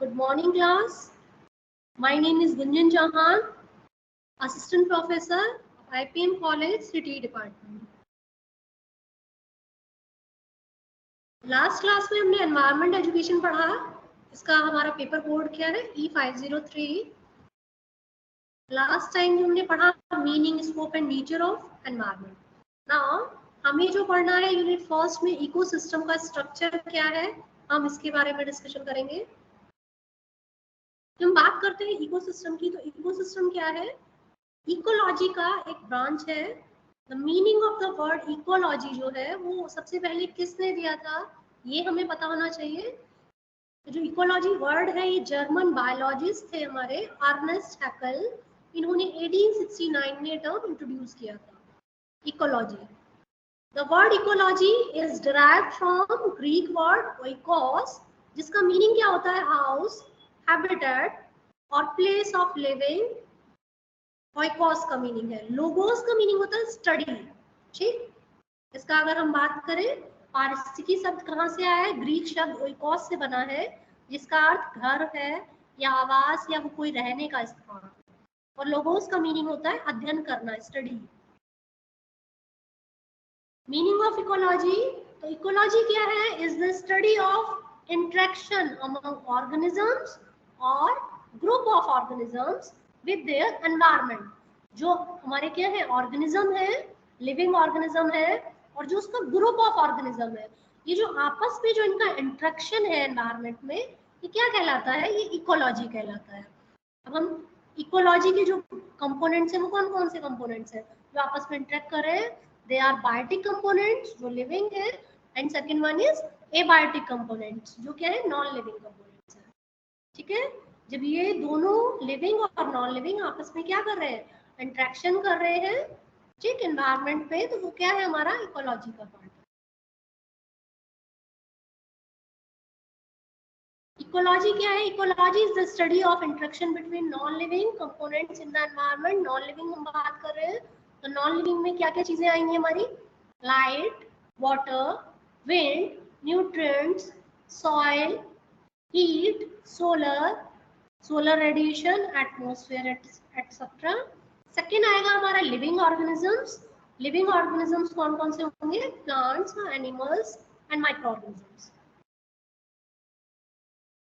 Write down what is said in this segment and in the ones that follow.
Good morning, class. My name is Gunjan Chauhan, Assistant Professor of IPM College, City Department. Last class में हमने environment education पढ़ा। इसका हमारा paper code क्या है? E503। लास्ट टाइम जो हमने पढ़ा meaning, scope and nature of environment. Now हमें जो पढ़ना है यूनिट फर्स्ट में इकोसिस्टम का स्ट्रक्चर क्या है, हम इसके बारे में डिस्कशन करेंगे। हम बात करते हैं इकोसिस्टम की, तो इकोसिस्टम क्या है? इकोलॉजी का एक ब्रांच है। The meaning of the word ecology जो है वो सबसे पहले किसने दिया था, ये हमें पता होना चाहिए। तो जो इकोलॉजी वर्ड है ये जर्मन बायोलॉजिस्ट थे हमारे अर्नेस्ट हैकेल, इन्होंने 1869 में टर्म इंट्रोड्यूस किया था ecology. The word ecology is derived from Greek word oikos, जिसका मीनिंग क्या होता है? हाउस, हैबिटेट और प्लेस ऑफ लिविंग। ओइकोस का मीनिंग है। लोगोस का मीनिंग होता है स्टडी। ठीक, इसका अगर हम बात करें पारिस्थितिकी शब्द कहाँ से आया है? ग्रीक शब्द ओइकोस से बना है, जिसका अर्थ घर है या आवास या वो कोई रहने का स्थान। और लोगोस का मीनिंग होता है अध्ययन करना, स्टडी। मीनिंग ऑफ इकोलॉजी, तो इकोलॉजी क्या है? Is the study of interaction among organisms और group of organisms with their environment. जो हमारे क्या है? ऑर्गेनिज्म है, लिविंग ऑर्गेनिज्म है, और जो उसका ग्रुप ऑफ ऑर्गेनिज्म है, ये जो आपस में जो इनका इंटरेक्शन है एनवायरनमेंट में, ये क्या कहलाता है? ये इकोलॉजी कहलाता है। अब हम इकोलॉजी के जो कंपोनेंट्स हैं वो कौन कौन से कंपोनेंट्स हैं जो आपस में इंटरेक्ट कर रहे हैं? दे आर बायोटिक कंपोनेंट्स जो लिविंग है, and second one is abiotic components जो क्या है? नॉन लिविंग कंपोनेंट्स है। ठीक है, जब ये दोनों लिविंग और नॉन लिविंग आपस में क्या कर रहे हैं? इंटरेक्शन कर रहे हैं, ठीक, एनवायरनमेंट पे, तो वो क्या है? हमारा इकोलॉजी का पार्ट है। इकोलॉजी क्या है? Ecology is the study of interaction between non living components in the environment. Non living हम बात कर रहे हैं, तो नॉन लिविंग में क्या क्या चीजें आएंगी हमारी? Light, water, wind, nutrients, soil, heat, solar radiation, atmosphere etcetera. Second आएगा हमारा लिविंग ऑर्गेनिजम्स। लिविंग ऑर्गेनिजम्स कौन कौन से होंगे? Plants, animals and micro organisms.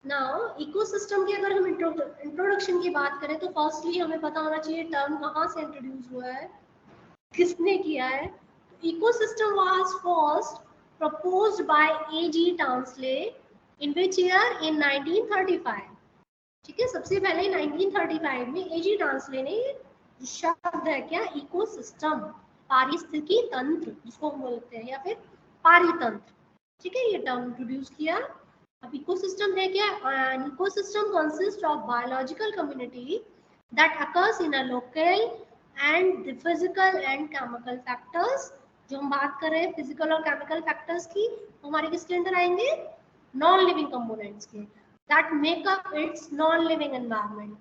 Now ecosystem की अगर हम इंट्रोडक्शन की बात करें तो फर्स्टली हमें पता होना चाहिए टर्म कहाँ से इंट्रोड्यूस हुआ है, किसने किया है। Ecosystem was first proposed by A.G. Tansley in which year? In 1935। ठीक है, सबसे पहले 1935 में A.G. टाउंसले ने शब्द है क्या? इकोसिस्टम, पारिस्थितिकी तंत्र जिसको हम बोलते हैं, या फिर पारितंत्र, ठीक है, ये टर्म इंट्रोड्यूस किया। अब इकोसिस्टम है क्या? An ecosystem consist of biological community that occurs in a local and the physical and chemical factors. जो हम बात कर रहे हैं फिजिकल और केमिकल फैक्टर्स की, हमारे किसके अंदर आएंगे? नॉन लिविंग कंपोनेंट्स के, that make up its non living environment.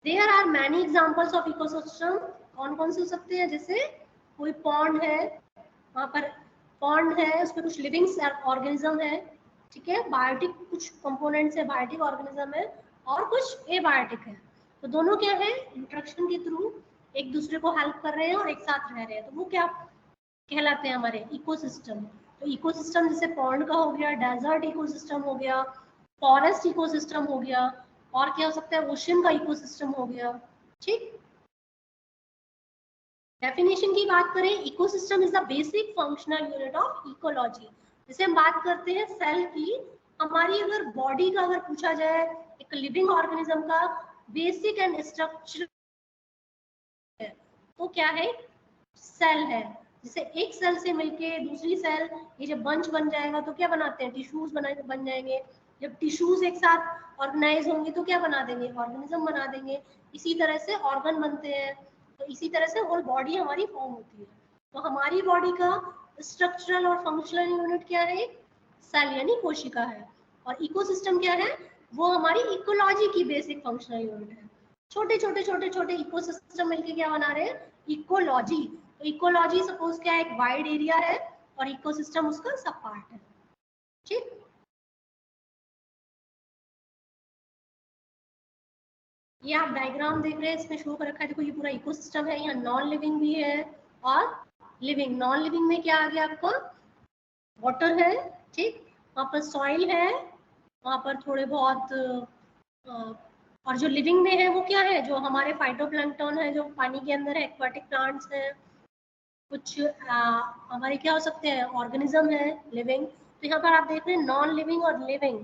There are many examples of ecosystem. कौन कौन से हो सकते हैं? जैसे कोई पॉन्ड है, वहां पर पॉन्ड है, उसमें कुछ लिविंग ऑर्गेनिज्म है, ठीक है, बायोटिक कुछ कंपोनेंट्स है, बायोटिक ऑर्गेनिज्म है, और कुछ एबायोटिक है। तो दोनों क्या है? इंटरेक्शन के थ्रू एक दूसरे को हेल्प कर रहे हैं और एक साथ रह रहे हैं, तो वो क्या कहलाते हैं? हमारे इकोसिस्टम। तो इकोसिस्टम जैसे पॉन्ड का हो गया, डेजर्ट इकोसिस्टम हो गया, फॉरेस्ट इकोसिस्टम हो गया, और क्या हो सकता है? ओशन का इकोसिस्टम हो गया। ठीक, डेफिनेशन की बात करें, ecosystem is the basic functional unit of ecology. जैसे हम बात करते हैं सेल की, हमारी अगर बॉडी का अगर पूछा जाए एक लिविंग ऑर्गेनिज्म का बेसिक एंड स्ट्रक्चर है, तो क्या है? सेल है। जैसे एक सेल से मिलके दूसरी सेल, ये जब बंच बन जाएगा तो क्या बनाते हैं? टिश्यूज बन जाएंगे। जब टिश्यूज एक साथ ऑर्गेनाइज होंगे तो क्या बना देंगे? ऑर्गेनिज्म बना देंगे। इसी तरह से ऑर्गन बनते हैं, तो इसी तरह से होल बॉडी हमारी फॉर्म होती है। तो हमारी बॉडी का स्ट्रक्चरल और फंक्शनल यूनिट क्या है? सेल यानी कोशिका है। और इकोसिस्टम क्या है? वो हमारी इकोलॉजी की बेसिक फंक्शनल यूनिट है। छोटे छोटे छोटे छोटे इकोसिस्टम मिलके क्या बना रहे हैं? इकोलॉजी। तो इकोलॉजी सपोज क्या है? एक वाइड एरिया है और इकोसिस्टम उसका सब पार्ट है। ठीक, ये आप डायग्राम देख रहे हैं, इसमें शो कर रखा है, देखो ये पूरा इकोसिस्टम है, यहाँ नॉन लिविंग भी है और लिविंग। नॉन लिविंग में क्या आ गया आपका, वाटर है, ठीक, वहाँ पर सॉइल है, वहाँ पर थोड़े बहुत और जो लिविंग में है वो क्या है, जो हमारे फाइटोप्लैंक्टन है जो पानी के अंदर है, एक्वाटिक प्लांट्स है, कुछ हमारे क्या हो सकते हैं, ऑर्गेनिज्म है लिविंग। तो यहाँ पर आप देख रहे हैं नॉन लिविंग और लिविंग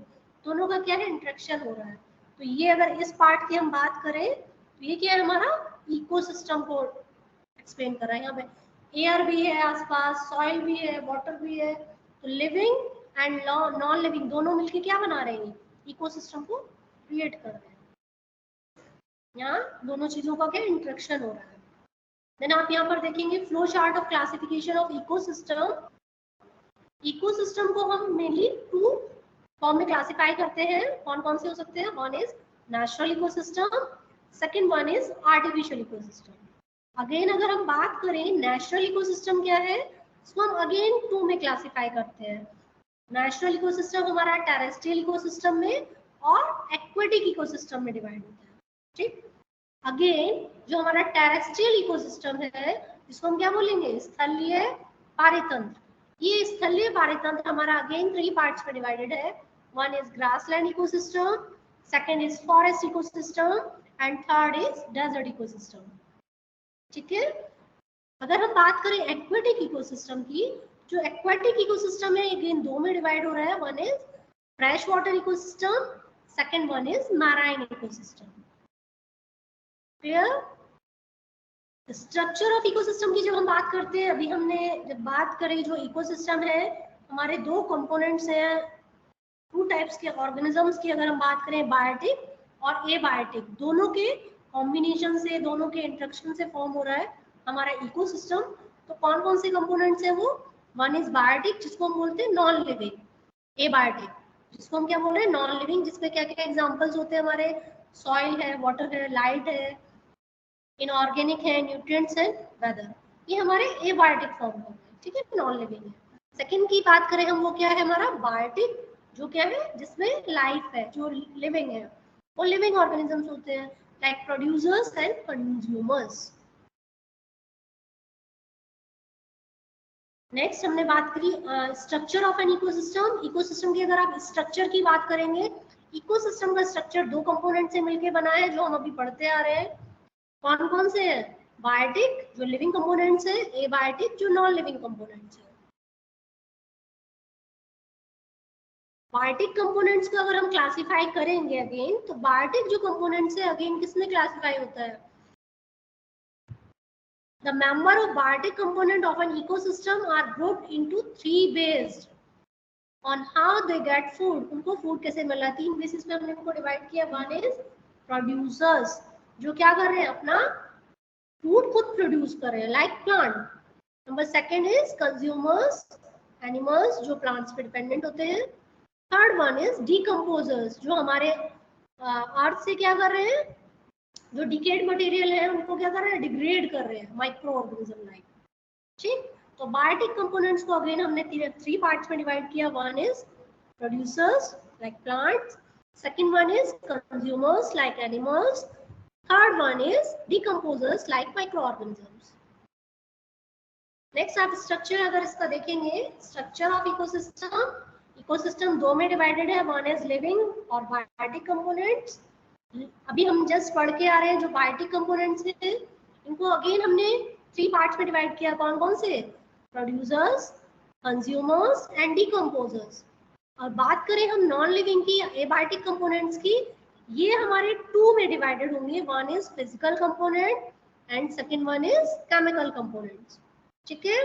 दोनों का क्या है, इंटरेक्शन हो रहा है। तो ये अगर इस पार्ट की हम बात करें तो ये क्या है, हमारा इकोसिस्टम को एक्सप्लेन कर रहा है। यहाँ पे एयर भी है आसपास, सॉइल भी है, वाटर भी है, तो लिविंग एंड नॉन लिविंग दोनों मिलके क्या बना रहे हैं, इकोसिस्टम को क्रिएट कर रहे हैं। यहाँ दोनों चीजों का क्या इंटरेक्शन हो रहा है। देन आप यहाँ पर देखेंगे flow chart of classification of ecosystem. Ecosystem को हम मेनली 2 फॉर्म में क्लासिफाई करते हैं, कौन कौन से हो सकते हैं, one is natural ecosystem, second one is artificial ecosystem. Again अगर हम बात करें नेचुरल इकोसिस्टम क्या है, इसको हम अगेन 2 में क्लासिफाई करते हैं। नेचुरल इकोसिस्टम हमारा टेरेस्ट्रियल इकोसिस्टम में और एक्वेटिक इकोसिस्टम में डिवाइड होता है, ठीक। अगेन जो हमारा टेरेस्ट्रियल इकोसिस्टम है इसको हम क्या बोलेंगे, स्थलीय पारितंत्र। ये स्थलीय पारितंत्र हमारा अगेन 3 पार्ट्स में डिवाइडेड है। One is grassland ecosystem, second is forest ecosystem and third is desert ecosystem, ठीक है। अगर हम बात करें एक्वेटिक इकोसिस्टम की, जो एक्वेटिक इकोसिस्टम है अगेन 2 में डिवाइड हो रहा है, one is fresh water ecosystem, second one is marine ecosystem. Clear. Structure of ecosystem की जब हम बात करते हैं, अभी हमने जब बात करें जो इकोसिस्टम है हमारे 2 कंपोनेंट्स हैं, 2 टाइप्स के ऑर्गेनिजम्स की अगर हम बात करें, बायोटिक और एबायोटिक, दोनों के कॉम्बिनेशन से, दोनों के इंटरेक्शन से फॉर्म हो रहा है हमारा इकोसिस्टम। तो कौन कौन से कंपोनेंट्स हैं वो, वन इज बायोटिक जिसको हम बोलते हैं नॉन लिविंग, एबायोटिक जिसको हम क्या बोल रहे हैं, नॉन लिविंग, जिसमें क्या क्या एग्जांपल्स होते हैं हमारे, सॉइल है, वाटर है, लाइट है, इनऑर्गेनिक है, न्यूट्रिएंट्स है, वेदर। ये हमारे एबायोटिक फॉर्म हो गए, ठीक है, नॉन लिविंग है। सेकंड की बात करें हम, वो क्या है हमारा बायोटिक, जो क्या है जिसमें लाइफ है, जो लिविंग है, वो लिविंग ऑर्गेनिजम्स होते हैं like producers and consumers. Next हमने बात करी structure of an ecosystem. Ecosystem की अगर आप स्ट्रक्चर की बात करेंगे, इकोसिस्टम का स्ट्रक्चर 2 कंपोनेंट से मिलकर बना है जो हम अभी पढ़ते आ रहे हैं। कौन कौन से हैं, बायोटिक जो लिविंग कंपोनेंट्स है, एबायोटिक जो नॉन लिविंग कंपोनेंट्स है। बायोटिक कंपोनेंट्स को अगर हम क्लासिफाई करेंगे अगेन, तो बायोटिक जो कंपोनेंट्स है अगेन किसमें क्लासिफाई होता है, the member of biotic component of an ecosystem are grouped into 3 based on how they get food। उनको फूड कैसे मिला, 3 बेसिस पे हमने इनको डिवाइड किया। वन इज प्रोड्यूसर्स जो क्या कर रहे हैं, अपना फूड खुद प्रोड्यूस कर रहे हैं like plant. Number second is consumers, animals जो प्लांट्स पे डिपेंडेंट होते हैं। थर्ड वन इज डीकम्पोजर्स जो हमारे अर्थ से क्या कर रहे हैं, जो डिकेड मटेरियल है उनको क्या कर रहे हैं, डिग्रेड कर रहे हैं, माइक्रो ऑर्गेनिज्म लाइक, ठीक। तो बायोटिक कंपोनेंट्स को अगेन हमने 3 पार्ट्स में डिवाइड किया। One is producers like plants, second one is consumers like animals, third one is decomposers like micro organisms. Next आप स्ट्रक्चर अगर इसका देखेंगे, स्ट्रक्चर ऑफ इकोसिस्टम, इकोसिस्टम 2 में डिवाइडेड है, वन इज लिविंग और बायोटिक कंपोनेंट्स। अभी हम जस्ट पढ़ के आ रहे हैं जो बायोटिक कंपोनेंट्स हैं इनको अगेन हमने 3 पार्ट्स में डिवाइड किया। कौन कौन से, प्रोड्यूसर्स, कंज्यूमर्स एंड डीकम्पोजर्स। और बात करें हम नॉन लिविंग की, एबायोटिक कंपोनेंट्स की, ये हमारे 2 में डिवाइडेड होंगे। One is physical component and second one is chemical components, ठीक है।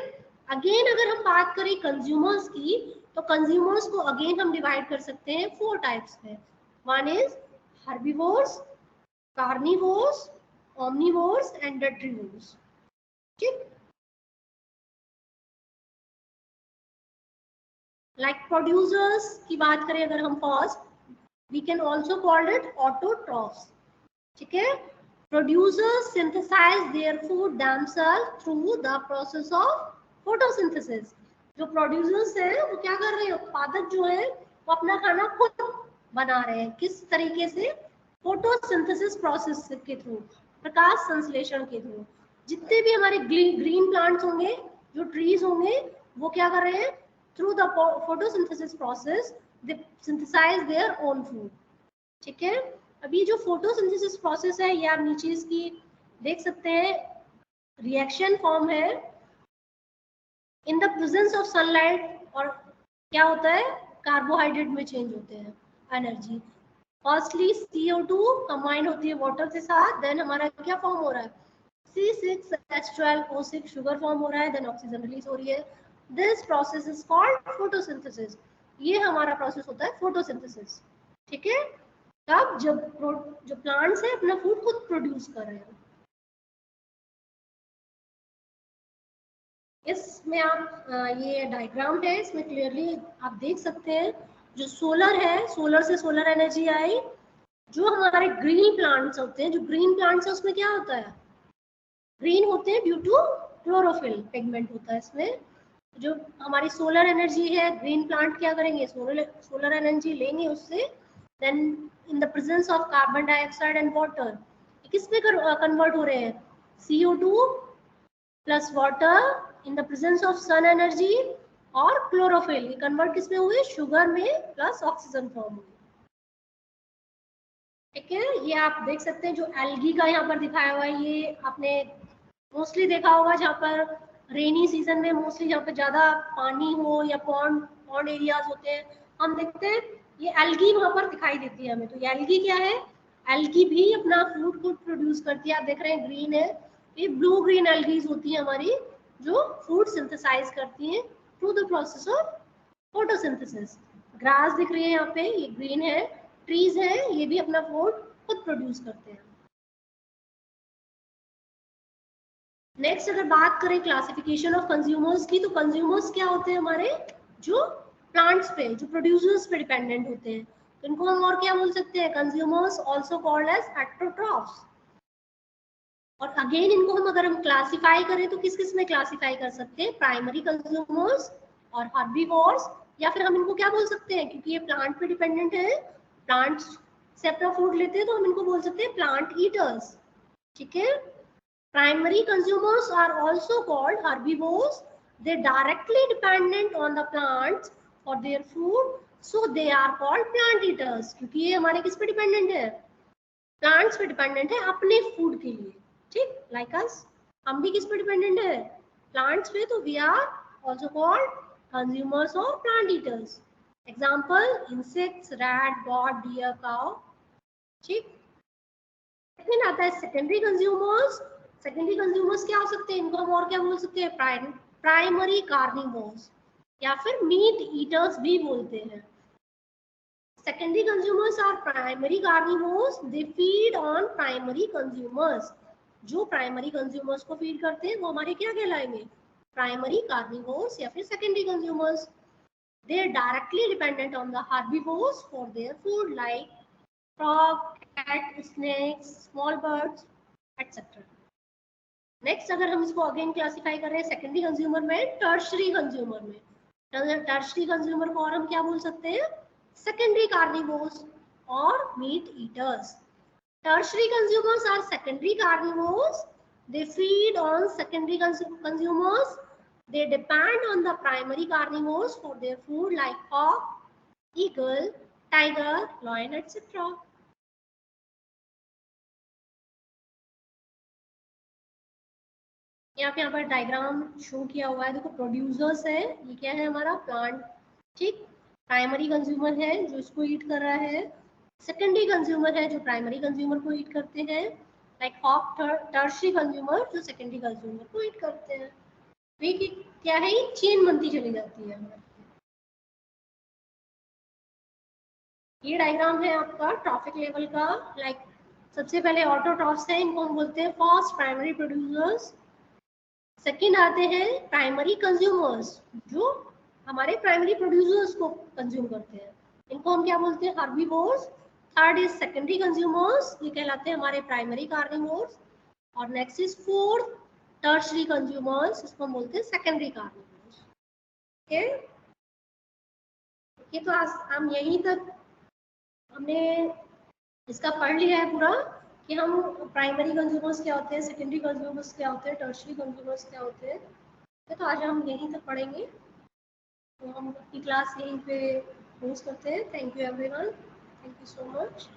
अगेन अगर हम बात करें कंज्यूमर्स की, तो कंज्यूमर्स को अगेन हम डिवाइड कर सकते हैं 4 टाइप्स में। One is herbivores, carnivores, omnivores and detritivores, ठीक। लाइक प्रोड्यूसर्स की बात करें अगर हम first, we can also called it autotrophs, ठीक है। Producers synthesize their food themselves through the process of photosynthesis. जो प्रोड्यूसर्स है वो क्या कर रहे हैं, उत्पादक जो है वो अपना खाना खुद बना रहे हैं, किस तरीके से, फोटोसिंथेसिस प्रोसेस के थ्रू, प्रकाश संश्लेषण के थ्रू जितने भी हमारे ग्रीन प्लांट्स होंगे, जो ट्रीज होंगे, वो क्या कर रहे हैं, through the photosynthesis process they synthesize their own food. ठीक है, अभी जो फोटोसिंथेसिस प्रोसेस है ये आप नीचे इसकी देख सकते हैं, रिएक्शन फॉर्म है इन द प्रेजेंस ऑफ सनलाइट, और क्या होता है, कार्बोहाइड्रेट में चेंज होते हैं एनर्जी। फर्स्टली CO2 कंबाइन होती है वाटर के साथ, देन हमारा क्या फॉर्म हो रहा है, C6H12O6 शुगर फॉर्म हो रहा है, देन ऑक्सीजन रिलीज हो रही है। This process is called photosynthesis. ये हमारा प्रोसेस होता है फोटोसिंथेसिस। ठीक है, तब जब जो प्लांट्स है अपना फूड खुद प्रोड्यूस कर रहे हैं। इसमें आप ये डायग्राम है, इसमें क्लियरली आप देख सकते हैं, जो सोलर है, सोलर से सोलर एनर्जी आई, जो हमारे ग्रीन प्लांट्स होते हैं, जो ग्रीन प्लांट्स है उसमें क्या होता है, ग्रीन होते हैं ड्यू टू क्लोरोफिल पिगमेंट होता है इसमें। जो हमारी सोलर एनर्जी है, ग्रीन प्लांट क्या करेंगे, सोलर एनर्जी लेंगे उससे, then in the presence of carbon dioxide and water किस में कन्वर्ट हो रहे हैं, CO2 plus water in the presence of sun energy और क्लोरोफिल, ये कन्वर्ट किस में हुए, शुगर में प्लस ऑक्सीजन फॉर्म हुए। ठीक है, ये आप देख सकते हैं जो एल्गी का यहाँ पर दिखाया हुआ है, ये आपने मोस्टली देखा होगा जहाँ पर रेनी सीजन में मोस्टली जहाँ पे ज्यादा पानी हो या पॉन्ड पॉन्ड एरियाज होते हैं, हम देखते हैं ये एल्गी वहां पर दिखाई देती है हमें। तो ये एल्गी क्या है, एल्गी भी अपना फूड खुद प्रोड्यूस करती है। आप देख रहे हैं ग्रीन है, ये ब्लू ग्रीन एल्गीज होती है हमारी, जो फूड सिंथेसाइज करती है through the process of photosynthesis. Grass दिख रही है यहाँ पे, ये ग्रीन है, ट्रीज है, ये भी अपना फूड खुद प्रोड्यूस करते हैं। नेक्स्ट अगर बात करें क्लासिफिकेशन ऑफ कंज्यूमर्स की, तो कंज्यूमर्स क्या होते हैं हमारे, जो प्लांट्स पे, जो प्रोड्यूसर्स पे डिपेंडेंट होते हैं, तो इनको हम और क्या बोल सकते हैं, consumers also called as heterotrophs. और अगेन इनको अगर हम क्लासिफाई करें तो किस किस में क्लासिफाई कर सकते हैं, प्राइमरी कंज्यूमर्स और हर्बीवोर्स, या फिर हम इनको क्या बोल सकते हैं, क्योंकि ये प्लांट पे डिपेंडेंट है, प्लांट्स से अपना फूड लेते हैं, तो हम इनको बोल सकते हैं प्लांट ईटर्स। ठीक है, primary consumers are also called herbivores. They directly dependent on the plants for their food, so they are called plant eaters. क्योंकि ये हमारे किस पे डिपेंडेंट है, प्लांट्स पे डिपेंडेंट है अपने फूड के लिए। ठीक, लाइक अस, हम भी किस पे डिपेंडेंट है, प्लांट्स पे, तो we are also called consumers और plant eaters. Example, insects, rat, bird, deer, cow. ठीक, सेकंड आता है सेकेंडरी कंज्यूमर्स। सेकेंडरी कंज्यूमर्स क्या हो सकते हैं, इनको हम और क्या बोल सकते हैं, प्राइमरी कार्निवोर्स या फिर मीट ईटर्स भी बोलते हैं। Secondary consumers are primary carnivores, they feed on primary consumers. जो प्राइमरी कंज्यूमर्स को फीड करते हैं वो हमारे क्या कहलाएंगे, प्राइमरी कार्निवोर्स या फिर secondary consumers. They are directly dependent on the herbivores for their food, like frog, cat, snakes, small birds, etc. Next अगर हम इसको अगेन क्लासिफाई कर रहे हैं सेकेंडरी कंज्यूमर में, टर्शरी कंज्यूमर में, टर्शरी कंज्यूमर को और हम क्या बोल सकते हैं, सेकेंडरी कार्निवोर्स और meat eaters. Tertiary consumers are secondary carnivores, they feed on secondary consumers, they depend on the primary carnivores for their food like hawk, eagle, tiger, lion, etc. यहाँ पर डायग्राम शो किया हुआ है, देखो producers है, ये क्या है हमारा प्लांट। ठीक, प्राइमरी कंज्यूमर है जो इसको ईट कर रहा है, सेकेंडरी कंज्यूमर है जो प्राइमरी कंज्यूमर को ईट करते हैं, लाइक हॉक, टर्शरी कंज्यूमर जो सेकेंडरी कंज्यूमर को ईट करते हैं। तो क्या है, ये चेन बनती चली जाती है। ये डायग्राम है आपका ट्रॉफिक लेवल का, लाइक सबसे पहले ऑटोट्रॉफ्स है, इनको हम बोलते हैं फर्स्ट प्राइमरी प्रोड्यूसर्स। सेकंड आते हैं प्राइमरी कंज्यूमर्स, जो हमारे प्राइमरी प्रोड्यूसर्स को कंज्यूम करते हैं, इनको हम क्या बोलते हैं, herbivores. Third is secondary consumers, ये कहलाते हैं हमारे प्राइमरी कार्निवोर्स। और next is fourth tertiary consumers, इसको हम बोलते हैं सेकेंडरी कार्निवोर्स। ओके, ये तो आज हम यहीं तक हमने इसका पढ़ लिया है पूरा कि हम प्राइमरी कंज्यूमर्स क्या होते हैं, सेकेंडरी कंज्यूमर्स क्या होते हैं, टर्शरी कंज्यूमर्स क्या होते हैं। तो आज हम यहीं तक पढ़ेंगे, तो हम अपनी क्लास यहीं पे क्लोज करते हैं। Thank you everyone, thank you so much.